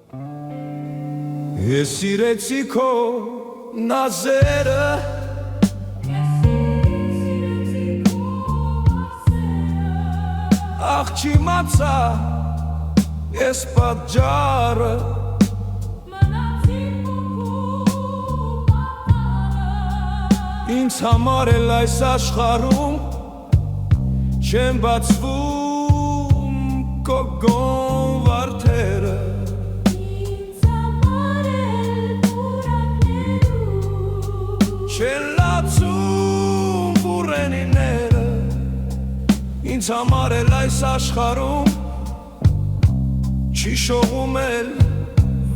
Ես սիրեցի քո նազերը, ախ չիմացա ես պատճառը, ինձ համար էլ այս աշխարհում չեն բացվում քո գոհ վարդերը, չեն լացում բուրենիները, ինձ համար էլ այս աշխարհում չի շողում էլ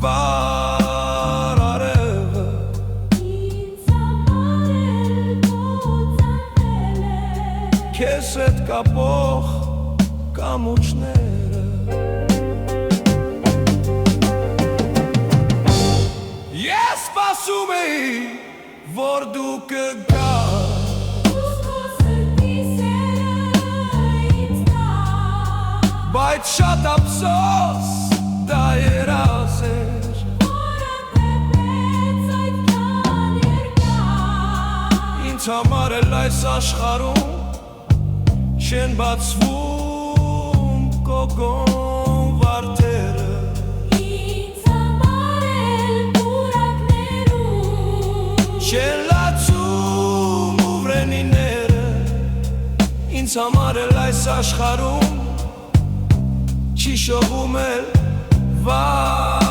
վար արևը, քեզ հետ կապող կամուրջները, ես սպասում էի որ դու կգաս, բայց շատ ափսոս դա երազ էր, ինձ համար էլ այս աշխարհում չեն բացվում քո գոհ վարդերը, չեն լացում ուվրենիները, ինձ համար էլ այս աշխարհում չի շողում էլ վար